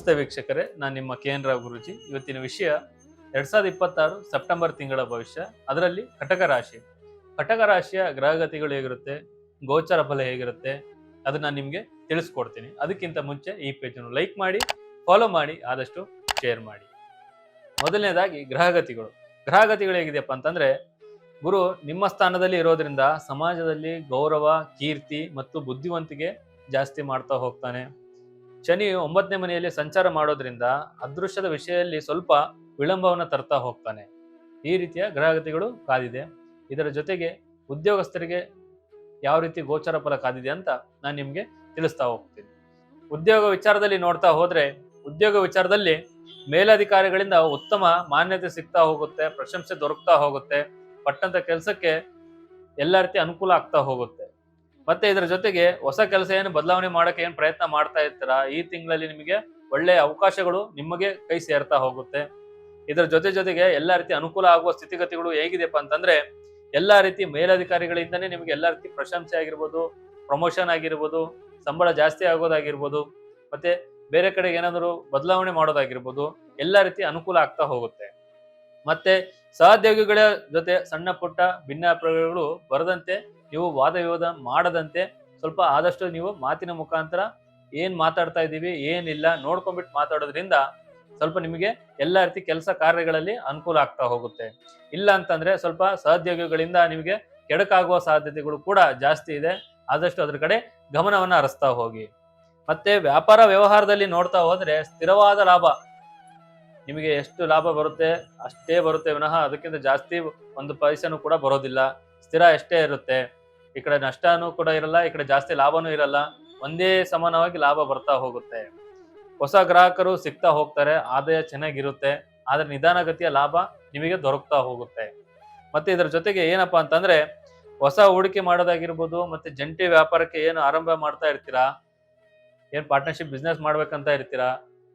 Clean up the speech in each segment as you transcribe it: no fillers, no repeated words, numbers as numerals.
ನಮಸ್ತೆ ವೀಕ್ಷಕರೇ, ನಾನು ನಿಮ್ಮ KN ರಾವ್ ಗುರೂಜಿ. ಇವತ್ತಿನ ವಿಷಯ 2026 ಸೆಪ್ಟೆಂಬರ್ ತಿಂಗಳ ಭವಿಷ್ಯ, ಅದರಲ್ಲಿ ಕಟಕ ರಾಶಿ. ಕಟಕ ರಾಶಿಯ ಗ್ರಹಗತಿಗಳು ಹೇಗಿರುತ್ತೆ, ಗೋಚರ ಫಲ ಹೇಗಿರುತ್ತೆ, ಅದನ್ನ ನಿಮಗೆ ತಿಳಿಸ್ಕೊಡ್ತೀನಿ. ಅದಕ್ಕಿಂತ ಮುಂಚೆ ಈ ಪೇಜನ್ನು ಲೈಕ್ ಮಾಡಿ, ಫಾಲೋ ಮಾಡಿ, ಆದಷ್ಟು ಶೇರ್ ಮಾಡಿ. ಮೊದಲನೇದಾಗಿ ಗ್ರಹಗತಿಗಳು ಹೇಗಿದೆಯಪ್ಪ ಅಂತಂದ್ರೆ, ಗುರು ನಿಮ್ಮ ಸ್ಥಾನದಲ್ಲಿ ಇರೋದ್ರಿಂದ ಸಮಾಜದಲ್ಲಿ ಗೌರವ, ಕೀರ್ತಿ ಮತ್ತು ಬುದ್ಧಿವಂತಿಕೆ ಜಾಸ್ತಿ ಮಾಡ್ತಾ ಹೋಗ್ತಾನೆ. ಶನಿ 9ನೇ ಮನೆಯಲ್ಲಿ ಸಂಚಾರ ಮಾಡೋದ್ರಿಂದ ಅದೃಷ್ಟದ ವಿಷಯದಲ್ಲಿ ಸ್ವಲ್ಪ ವಿಳಂಬವನ್ನು ತರ್ತಾ ಹೋಗ್ತಾನೆ. ಈ ರೀತಿಯ ಗ್ರಹಗತಿಗಳು ಕಾದಿದೆ. ಇದರ ಜೊತೆಗೆ ಉದ್ಯೋಗಸ್ಥರಿಗೆ ಯಾವ ರೀತಿ ಗೋಚರ ಫಲ ಕಾದಿದೆ ಅಂತ ನಾನು ನಿಮ್ಗೆ ತಿಳಿಸ್ತಾ ಹೋಗ್ತೀನಿ. ಉದ್ಯೋಗ ವಿಚಾರದಲ್ಲಿ ನೋಡ್ತಾ ಹೋದ್ರೆ, ಉದ್ಯೋಗ ವಿಚಾರದಲ್ಲಿ ಮೇಲಧಿಕಾರಿಗಳಿಂದ ಉತ್ತಮ ಮಾನ್ಯತೆ ಸಿಗ್ತಾ ಹೋಗುತ್ತೆ, ಪ್ರಶಂಸೆ ದೊರಕ್ತಾ ಹೋಗುತ್ತೆ, ಪಟ್ಟಂತ ಕೆಲಸಕ್ಕೆ ಎಲ್ಲ ರೀತಿ ಅನುಕೂಲ ಆಗ್ತಾ ಹೋಗುತ್ತೆ. ಮತ್ತೆ ಇದರ ಜೊತೆಗೆ ಹೊಸ ಕೆಲಸ ಏನು ಬದಲಾವಣೆ ಮಾಡಕ್ಕೆ ಏನ್ ಪ್ರಯತ್ನ ಮಾಡ್ತಾ ಇರ್ತೀರಾ, ಈ ತಿಂಗಳಲ್ಲಿ ನಿಮಗೆ ಒಳ್ಳೆಯ ಅವಕಾಶಗಳು ನಿಮಗೆ ಕೈ ಸೇರ್ತಾ ಹೋಗುತ್ತೆ. ಇದರ ಜೊತೆಗೆ ಎಲ್ಲಾ ರೀತಿ ಅನುಕೂಲ ಆಗುವ ಸ್ಥಿತಿಗತಿಗಳು ಹೇಗಿದೆಪ್ಪ ಅಂತಂದ್ರೆ, ಎಲ್ಲಾ ರೀತಿ ಮೇಲಧಿಕಾರಿಗಳಿಂದನೇ ನಿಮಗೆ ಎಲ್ಲಾ ರೀತಿ ಪ್ರಶಂಸೆ ಆಗಿರ್ಬೋದು, ಪ್ರಮೋಷನ್ ಆಗಿರ್ಬೋದು, ಸಂಬಳ ಜಾಸ್ತಿ ಆಗೋದಾಗಿರ್ಬೋದು, ಮತ್ತೆ ಬೇರೆ ಕಡೆಗೆ ಏನಾದರೂ ಬದಲಾವಣೆ ಮಾಡೋದಾಗಿರ್ಬೋದು, ಎಲ್ಲಾ ರೀತಿ ಅನುಕೂಲ ಆಗ್ತಾ ಹೋಗುತ್ತೆ. ಮತ್ತೆ ಸಹೋದ್ಯೋಗಿಗಳ ಜೊತೆ ಸಣ್ಣ ಪುಟ್ಟ ಭಿನ್ನಾಭಿಪ್ರಾಯಗಳು ಬರದಂತೆ, ನೀವು ವಾದ ವಿವಾದ ಮಾಡದಂತೆ ಸ್ವಲ್ಪ ಆದಷ್ಟು ನೀವು ಮಾತಿನ ಮುಖಾಂತರ ಏನ್ ಮಾತಾಡ್ತಾ ಇದ್ದೀವಿ ಏನಿಲ್ಲ ನೋಡ್ಕೊಂಡ್ಬಿಟ್ಟು ಮಾತಾಡೋದ್ರಿಂದ ಸ್ವಲ್ಪ ನಿಮಗೆ ಎಲ್ಲಾ ರೀತಿ ಕೆಲಸ ಕಾರ್ಯಗಳಲ್ಲಿ ಅನುಕೂಲ ಆಗ್ತಾ ಹೋಗುತ್ತೆ. ಇಲ್ಲ ಅಂತಂದ್ರೆ ಸ್ವಲ್ಪ ಸಹೋದ್ಯೋಗಿಗಳಿಂದ ನಿಮಗೆ ಕೆಡಕಾಗುವ ಸಾಧ್ಯತೆಗಳು ಕೂಡ ಜಾಸ್ತಿ ಇದೆ. ಆದಷ್ಟು ಅದ್ರ ಕಡೆ ಗಮನವನ್ನ ಹರಿಸ್ತಾ ಹೋಗಿ. ಮತ್ತೆ ವ್ಯಾಪಾರ ವ್ಯವಹಾರದಲ್ಲಿ ನೋಡ್ತಾ ಹೋದ್ರೆ ಸ್ಥಿರವಾದ ಲಾಭ, ನಿಮಗೆ ಎಷ್ಟು ಲಾಭ ಬರುತ್ತೆ ಅಷ್ಟೇ ಬರುತ್ತೆ ವಿನಃ ಅದಕ್ಕಿಂತ ಜಾಸ್ತಿ ಒಂದು ಪೈಸೆನೂ ಕೂಡ ಬರೋದಿಲ್ಲ. ಸ್ಥಿರ ಎಷ್ಟೇ ಇರುತ್ತೆ. ಈ ಕಡೆ ನಷ್ಟನೂ ಕೂಡ ಇರಲ್ಲ, ಈ ಕಡೆ ಜಾಸ್ತಿ ಲಾಭನೂ ಇರಲ್ಲ, ಒಂದೇ ಸಮಾನವಾಗಿ ಲಾಭ ಬರ್ತಾ ಹೋಗುತ್ತೆ. ಹೊಸ ಗ್ರಾಹಕರು ಸಿಗ್ತಾ ಹೋಗ್ತಾರೆ, ಆದಾಯ ಚೆನ್ನಾಗಿರುತ್ತೆ, ಆದ್ರೆ ನಿಧಾನಗತಿಯ ಲಾಭ ನಿಮಗೆ ದೊರಕ್ತಾ ಹೋಗುತ್ತೆ. ಮತ್ತೆ ಇದರ ಜೊತೆಗೆ ಏನಪ್ಪಾ ಅಂತಂದ್ರೆ, ಹೊಸ ಹೂಡಿಕೆ ಮಾಡೋದಾಗಿರ್ಬೋದು, ಮತ್ತೆ ಜಂಟಿ ವ್ಯಾಪಾರಕ್ಕೆ ಏನು ಆರಂಭ ಮಾಡ್ತಾ ಇರ್ತೀರಾ, ಏನ್ ಪಾರ್ಟ್ನರ್ಶಿಪ್ ಬಿಸ್ನೆಸ್ ಮಾಡ್ಬೇಕಂತ ಇರ್ತೀರಾ,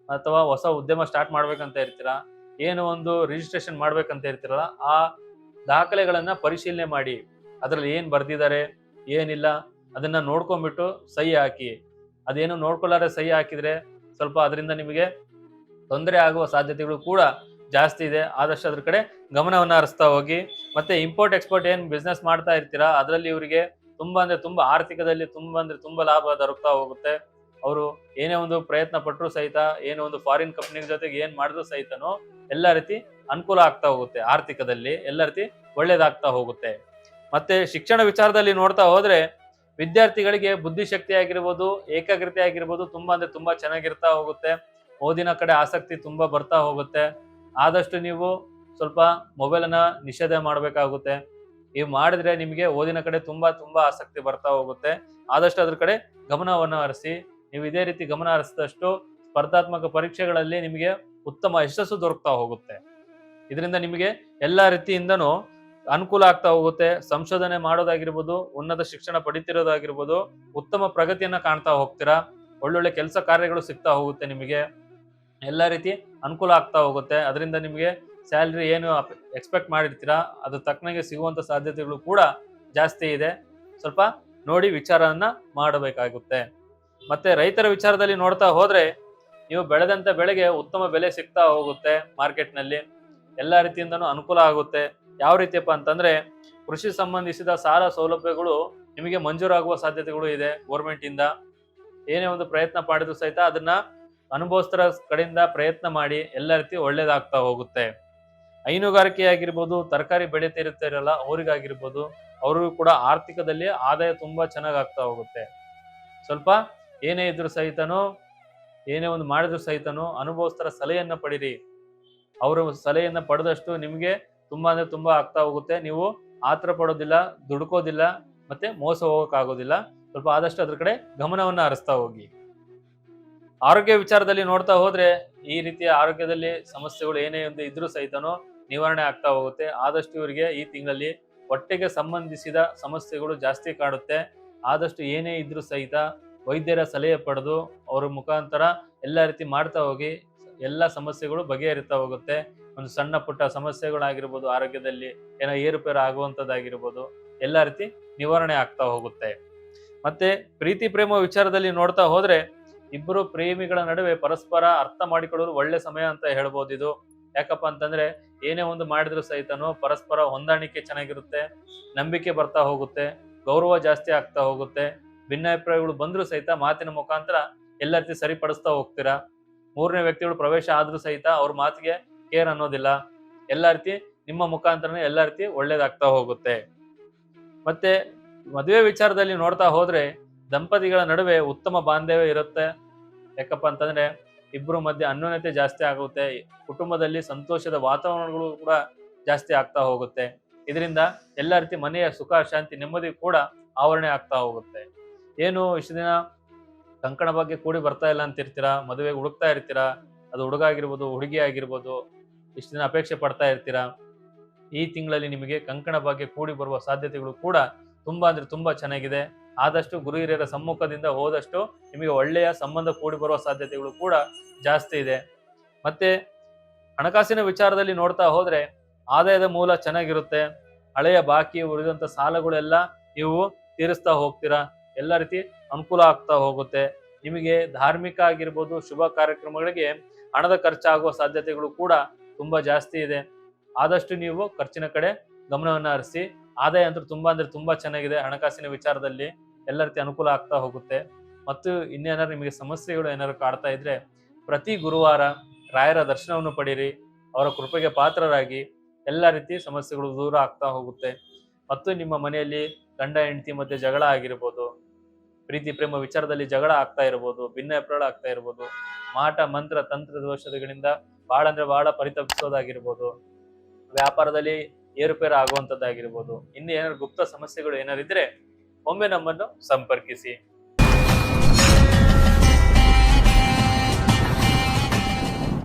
ಅಥವಾ ಹೊಸ ಉದ್ಯಮ ಸ್ಟಾರ್ಟ್ ಮಾಡ್ಬೇಕಂತ ಇರ್ತೀರಾ, ಏನು ಒಂದು ರಿಜಿಸ್ಟ್ರೇಷನ್ ಮಾಡ್ಬೇಕಂತ ಇರ್ತೀರಲ್ಲ, ಆ ದಾಖಲೆಗಳನ್ನ ಪರಿಶೀಲನೆ ಮಾಡಿ. ಅದ್ರಲ್ಲಿ ಏನ್ ಬರ್ದಿದ್ದಾರೆ ಏನಿಲ್ಲ ಅದನ್ನ ನೋಡ್ಕೊಂಡ್ಬಿಟ್ಟು ಸಹಿ ಹಾಕಿ. ಅದೇನು ನೋಡ್ಕೊಳ್ಳಾರೆ ಸಹಿ ಹಾಕಿದ್ರೆ ಸ್ವಲ್ಪ ಅದರಿಂದ ನಿಮಗೆ ತೊಂದರೆ ಆಗುವ ಸಾಧ್ಯತೆಗಳು ಕೂಡ ಜಾಸ್ತಿ ಇದೆ. ಆದಷ್ಟು ಅದ್ರ ಕಡೆ ಗಮನವನ್ನ ಹರಿಸ್ತಾ ಹೋಗಿ. ಮತ್ತೆ ಇಂಪೋರ್ಟ್ ಎಕ್ಸ್ಪೋರ್ಟ್ ಏನ್ ಬಿಸ್ನೆಸ್ ಮಾಡ್ತಾ ಇರ್ತೀರಾ, ಅದರಲ್ಲಿ ಇವರಿಗೆ ತುಂಬಾ ಆರ್ಥಿಕದಲ್ಲಿ ತುಂಬಾ ಲಾಭ ದೊರಕ್ತಾ ಹೋಗುತ್ತೆ. ಅವರು ಏನೇ ಒಂದು ಪ್ರಯತ್ನ ಪಟ್ಟರು ಸಹಿತ, ಏನೋ ಒಂದು ಫಾರಿನ್ ಕಂಪ್ನಿ ಜೊತೆಗೆ ಏನ್ ಮಾಡಿದ್ರು ಸಹಿತನೋ ಎಲ್ಲಾ ರೀತಿ ಅನುಕೂಲ ಆಗ್ತಾ ಹೋಗುತ್ತೆ. ಆರ್ಥಿಕದಲ್ಲಿ ಎಲ್ಲಾ ರೀತಿ ಒಳ್ಳೇದಾಗ್ತಾ ಹೋಗುತ್ತೆ. ಮತ್ತೆ ಶಿಕ್ಷಣ ವಿಚಾರದಲ್ಲಿ ನೋಡ್ತಾ ಹೋದ್ರೆ, ವಿದ್ಯಾರ್ಥಿಗಳಿಗೆ ಬುದ್ಧಿಶಕ್ತಿ ಆಗಿರ್ಬೋದು, ಏಕಾಗ್ರತೆ ಆಗಿರ್ಬೋದು ತುಂಬಾ ಚೆನ್ನಾಗಿರ್ತಾ ಹೋಗುತ್ತೆ. ಓದಿನ ಕಡೆ ಆಸಕ್ತಿ ತುಂಬಾ ಬರ್ತಾ ಹೋಗುತ್ತೆ. ಆದಷ್ಟು ನೀವು ಸ್ವಲ್ಪ ಮೊಬೈಲ್ ಅನ್ನ ನಿಷೇಧ ಮಾಡ್ಬೇಕಾಗುತ್ತೆ. ಇವು ಮಾಡಿದ್ರೆ ನಿಮಗೆ ಓದಿನ ಕಡೆ ತುಂಬಾ ಆಸಕ್ತಿ ಬರ್ತಾ ಹೋಗುತ್ತೆ. ಆದಷ್ಟು ಅದ್ರ ಕಡೆ ಗಮನವನ್ನು ಹರಿಸಿ. ನೀವು ಇದೇ ರೀತಿ ಗಮನ ಹರಿಸಿದಷ್ಟು ಸ್ಪರ್ಧಾತ್ಮಕ ಪರೀಕ್ಷೆಗಳಲ್ಲಿ ನಿಮಗೆ ಉತ್ತಮ ಯಶಸ್ಸು ದೊರಕ್ತಾ ಹೋಗುತ್ತೆ. ಇದರಿಂದ ನಿಮಗೆ ಎಲ್ಲಾ ರೀತಿಯಿಂದನೂ ಅನುಕೂಲ ಆಗ್ತಾ ಹೋಗುತ್ತೆ. ಸಂಶೋಧನೆ ಮಾಡೋದಾಗಿರ್ಬೋದು, ಉನ್ನತ ಶಿಕ್ಷಣ ಪಡಿತಿರೋದಾಗಿರ್ಬೋದು, ಉತ್ತಮ ಪ್ರಗತಿಯನ್ನ ಕಾಣ್ತಾ ಹೋಗ್ತೀರಾ. ಒಳ್ಳೊಳ್ಳೆ ಕೆಲಸ ಕಾರ್ಯಗಳು ಸಿಗ್ತಾ ಹೋಗುತ್ತೆ. ನಿಮಗೆ ಎಲ್ಲಾ ರೀತಿ ಅನುಕೂಲ ಆಗ್ತಾ ಹೋಗುತ್ತೆ. ಅದರಿಂದ ನಿಮಗೆ ಸ್ಯಾಲ್ರಿ ಏನು ಎಕ್ಸ್ಪೆಕ್ಟ್ ಮಾಡಿರ್ತೀರಾ ಅದು ತಕ್ಕನಾಗೆ ಸಿಗುವಂತ ಸಾಧ್ಯತೆಗಳು ಕೂಡ ಜಾಸ್ತಿ ಇದೆ. ಸ್ವಲ್ಪ ನೋಡಿ ವಿಚಾರವನ್ನ ಮಾಡಬೇಕಾಗುತ್ತೆ. ಮತ್ತೆ ರೈತರ ವಿಚಾರದಲ್ಲಿ ನೋಡ್ತಾ ಹೋದ್ರೆ, ನೀವು ಬೆಳೆದಂತ ಬೆಳೆಗೆ ಉತ್ತಮ ಬೆಲೆ ಸಿಗ್ತಾ ಹೋಗುತ್ತೆ. ಮಾರ್ಕೆಟ್ ನಲ್ಲಿ ಎಲ್ಲಾ ರೀತಿಯಿಂದನೂ ಅನುಕೂಲ ಆಗುತ್ತೆ. ಯಾವ ರೀತಿಯಪ್ಪ ಅಂತಂದ್ರೆ, ಕೃಷಿ ಸಂಬಂಧಿಸಿದ ಸಾಲ ಸೌಲಭ್ಯಗಳು ನಿಮಗೆ ಮಂಜೂರಾಗುವ ಸಾಧ್ಯತೆಗಳು ಇದೆ. ಗೋರ್ಮೆಂಟ್ ಇಂದ ಏನೇ ಒಂದು ಪ್ರಯತ್ನ ಮಾಡಿದ್ರು ಸಹಿತ ಅದನ್ನ ಅನುಭವಸ್ಥರ ಕಡೆಯಿಂದ ಪ್ರಯತ್ನ ಮಾಡಿ ಎಲ್ಲ ರೀತಿ ಒಳ್ಳೇದಾಗ್ತಾ ಹೋಗುತ್ತೆ. ಹೈನುಗಾರಿಕೆ ಆಗಿರ್ಬೋದು, ತರಕಾರಿ ಬೆಳೀತಿರುತ್ತಾರಲ್ಲ ಅವರಿಗಾಗಿರ್ಬೋದು, ಅವ್ರಿಗೂ ಕೂಡ ಆರ್ಥಿಕದಲ್ಲಿ ಆದಾಯ ತುಂಬಾ ಚೆನ್ನಾಗ್ ಆಗ್ತಾ ಹೋಗುತ್ತೆ. ಸ್ವಲ್ಪ ಏನೇ ಇದ್ರು ಸಹಿತನೋ, ಏನೇ ಒಂದು ಮಾಡಿದ್ರು ಸಹಿತನೋ ಅನುಭವಸ್ಥರ ಸಲಹೆಯನ್ನ ಪಡಿರಿ. ಅವರು ಸಲಹೆಯನ್ನ ಪಡೆದಷ್ಟು ನಿಮಗೆ ತುಂಬಾ ಆಗ್ತಾ ಹೋಗುತ್ತೆ. ನೀವು ಆತರ ಪಡೋದಿಲ್ಲ, ದುಡ್ಕೋದಿಲ್ಲ, ಮತ್ತೆ ಮೋಸ ಹೋಗಕ್ಕಾಗೋದಿಲ್ಲ. ಸ್ವಲ್ಪ ಆದಷ್ಟು ಅದ್ರ ಕಡೆ ಗಮನವನ್ನ ಹರಿಸ್ತಾ ಹೋಗಿ. ಆರೋಗ್ಯ ವಿಚಾರದಲ್ಲಿ ನೋಡ್ತಾ ಹೋದ್ರೆ, ಈ ರೀತಿಯ ಆರೋಗ್ಯದಲ್ಲಿ ಸಮಸ್ಯೆಗಳು ಏನೇ ಒಂದು ಇದ್ರೂ ಸಹಿತನೋ ನಿವಾರಣೆ ಆಗ್ತಾ ಹೋಗುತ್ತೆ. ಆದಷ್ಟು ಇವರಿಗೆ ಈ ತಿಂಗಳಲ್ಲಿ ಹೊಟ್ಟೆಗೆ ಸಂಬಂಧಿಸಿದ ಸಮಸ್ಯೆಗಳು ಜಾಸ್ತಿ ಕಾಡುತ್ತೆ. ಆದಷ್ಟು ಏನೇ ಇದ್ರೂ ಸಹಿತ ವೈದ್ಯರ ಸಲಹೆ ಪಡೆದು ಅವ್ರ ಮುಖಾಂತರ ಎಲ್ಲಾ ರೀತಿ ಮಾಡ್ತಾ ಹೋಗಿ. ಎಲ್ಲ ಸಮಸ್ಯೆಗಳು ಬಗೆಹರಿತಾ ಹೋಗುತ್ತೆ. ಒಂದು ಸಣ್ಣ ಪುಟ್ಟ ಸಮಸ್ಯೆಗಳಾಗಿರ್ಬೋದು, ಆರೋಗ್ಯದಲ್ಲಿ ಏನೋ ಏರುಪೇರು ಆಗುವಂತದ್ದಾಗಿರ್ಬೋದು, ಎಲ್ಲಾ ರೀತಿ ನಿವಾರಣೆ ಆಗ್ತಾ ಹೋಗುತ್ತೆ. ಮತ್ತೆ ಪ್ರೀತಿ ಪ್ರೇಮ ವಿಚಾರದಲ್ಲಿ ನೋಡ್ತಾ ಹೋದ್ರೆ, ಇಬ್ಬರು ಪ್ರೇಮಿಗಳ ನಡುವೆ ಪರಸ್ಪರ ಅರ್ಥ ಮಾಡಿಕೊಳ್ಳಲು ಒಳ್ಳೆ ಸಮಯ ಅಂತ ಹೇಳ್ಬೋದು ಇದು. ಯಾಕಪ್ಪ ಅಂತಂದ್ರೆ ಏನೇ ಒಂದು ಮಾಡಿದ್ರು ಸಹಿತನು ಪರಸ್ಪರ ಹೊಂದಾಣಿಕೆ ಚೆನ್ನಾಗಿರುತ್ತೆ, ನಂಬಿಕೆ ಬರ್ತಾ ಹೋಗುತ್ತೆ, ಗೌರವ ಜಾಸ್ತಿ ಆಗ್ತಾ ಹೋಗುತ್ತೆ. ಭಿನ್ನಾಭಿಪ್ರಾಯಗಳು ಬಂದ್ರು ಸಹಿತ ಮಾತಿನ ಮುಖಾಂತರ ಎಲ್ಲ ರೀತಿ ಸರಿಪಡಿಸ್ತಾ ಹೋಗ್ತೀರಾ. ಮೂರನೇ ವ್ಯಕ್ತಿಗಳು ಪ್ರವೇಶ ಆದ್ರೂ ಸಹಿತ ಅವ್ರ ಮಾತಿಗೆ ಕೇರ್ ಅನ್ನೋದಿಲ್ಲ. ಎಲ್ಲ ರೀತಿ ನಿಮ್ಮ ಮುಖಾಂತರನೇ ಎಲ್ಲ ರೀತಿ ಒಳ್ಳೇದಾಗ್ತಾ ಹೋಗುತ್ತೆ. ಮತ್ತೆ ಮದುವೆ ವಿಚಾರದಲ್ಲಿ ನೋಡ್ತಾ ಹೋದ್ರೆ ದಂಪತಿಗಳ ನಡುವೆ ಉತ್ತಮ ಬಾಂಧವ್ಯ ಇರುತ್ತೆ. ಯಾಕಪ್ಪ ಅಂತಂದ್ರೆ ಇಬ್ರು ಮಧ್ಯೆ ಅನ್ಯೋನ್ಯತೆ ಜಾಸ್ತಿ ಆಗುತ್ತೆ. ಕುಟುಂಬದಲ್ಲಿ ಸಂತೋಷದ ವಾತಾವರಣಗಳು ಕೂಡ ಜಾಸ್ತಿ ಆಗ್ತಾ ಹೋಗುತ್ತೆ. ಇದರಿಂದ ಎಲ್ಲ ರೀತಿ ಮನೆಯ ಸುಖ ಶಾಂತಿ ನೆಮ್ಮದಿ ಕೂಡ ಆವರಣೆ ಆಗ್ತಾ ಹೋಗುತ್ತೆ. ಏನು ಇಷ್ಟು ದಿನ ಕಂಕಣ ಬಗ್ಗೆ ಕೂಡಿ ಬರ್ತಾ ಇಲ್ಲ ಅಂತಿರ್ತೀರಾ, ಮದುವೆಗೆ ಹುಡುಕ್ತಾ ಇರ್ತೀರಾ, ಅದು ಹುಡುಗ ಆಗಿರ್ಬೋದು ಹುಡುಗಿ ಆಗಿರ್ಬೋದು, ಇಷ್ಟು ದಿನ ಅಪೇಕ್ಷೆ ಪಡ್ತಾ ಇರ್ತೀರಾ. ಈ ತಿಂಗಳಲ್ಲಿ ನಿಮಗೆ ಕಂಕಣ ಭಾಗ್ಯ ಕೂಡಿ ಬರುವ ಸಾಧ್ಯತೆಗಳು ಕೂಡ ತುಂಬಾ ಅಂದ್ರೆ ತುಂಬಾ ಚೆನ್ನಾಗಿದೆ. ಆದಷ್ಟು ಗುರು ಹಿರಿಯರ ಸಮ್ಮುಖದಿಂದ ಹೋದಷ್ಟು ನಿಮಗೆ ಒಳ್ಳೆಯ ಸಂಬಂಧ ಕೂಡಿ ಬರುವ ಸಾಧ್ಯತೆಗಳು ಕೂಡ ಜಾಸ್ತಿ ಇದೆ. ಮತ್ತೆ ಹಣಕಾಸಿನ ವಿಚಾರದಲ್ಲಿ ನೋಡ್ತಾ ಹೋದ್ರೆ ಆದಾಯದ ಮೂಲ ಚೆನ್ನಾಗಿರುತ್ತೆ. ಹಳೆಯ ಬಾಕಿ ಉಳಿದಂತ ಸಾಲಗಳೆಲ್ಲ ನೀವು ತೀರಿಸ್ತಾ ಹೋಗ್ತೀರಾ. ಎಲ್ಲ ರೀತಿ ಅನುಕೂಲ ಆಗ್ತಾ ಹೋಗುತ್ತೆ. ನಿಮಗೆ ಧಾರ್ಮಿಕ ಆಗಿರ್ಬೋದು ಶುಭ ಕಾರ್ಯಕ್ರಮಗಳಿಗೆ ಹಣದ ಖರ್ಚಾಗುವ ಸಾಧ್ಯತೆಗಳು ಕೂಡ ತುಂಬಾ ಜಾಸ್ತಿ ಇದೆ. ಆದಷ್ಟು ನೀವು ಖರ್ಚಿನ ಕಡೆ ಗಮನವನ್ನ ಹರಿಸಿ. ಆದಾಯ ಅಂತೂ ತುಂಬಾ ಅಂದ್ರೆ ತುಂಬಾ ಚೆನ್ನಾಗಿದೆ. ಹಣಕಾಸಿನ ವಿಚಾರದಲ್ಲಿ ಎಲ್ಲ ರೀತಿ ಅನುಕೂಲ ಆಗ್ತಾ ಹೋಗುತ್ತೆ. ಮತ್ತು ಇನ್ನೇನಾದ್ರು ನಿಮಗೆ ಸಮಸ್ಯೆಗಳು ಏನಾದ್ರು ಕಾಡ್ತಾ ಇದ್ರೆ ಪ್ರತಿ ಗುರುವಾರ ರಾಯರ ದರ್ಶನವನ್ನು ಪಡೀರಿ. ಅವರ ಕೃಪೆಗೆ ಪಾತ್ರರಾಗಿ ಎಲ್ಲ ರೀತಿ ಸಮಸ್ಯೆಗಳು ದೂರ ಆಗ್ತಾ ಹೋಗುತ್ತೆ. ಮತ್ತು ನಿಮ್ಮ ಮನೆಯಲ್ಲಿ ಗಂಡ ಹೆಂಡತಿ ಮಧ್ಯೆ ಜಗಳ ಆಗಿರ್ಬೋದು, ಪ್ರೀತಿ ಪ್ರೇಮ ವಿಚಾರದಲ್ಲಿ ಜಗಳ ಆಗ್ತಾ ಇರ್ಬೋದು, ಭಿನ್ನಾಭಿಪ್ರಾಯ ಆಗ್ತಾ ಇರ್ಬೋದು, ಮಾಟ ಮಂತ್ರ ತಂತ್ರ ದೋಷಗಳಿಂದ ಬಹಳ ಅಂದ್ರೆ ಬಹಳ ಪರಿತಪಿಸೋದಾಗಿರ್ಬೋದು, ವ್ಯಾಪಾರದಲ್ಲಿ ಏರುಪೇರು ಆಗುವಂತದ್ದಾಗಿರ್ಬೋದು, ಇನ್ನು ಏನಾದ್ರು ಗುಪ್ತ ಸಮಸ್ಯೆಗಳು ಏನಾರು ಇದ್ರೆ ಒಮ್ಮೆ ನಮ್ಮನ್ನು ಸಂಪರ್ಕಿಸಿ.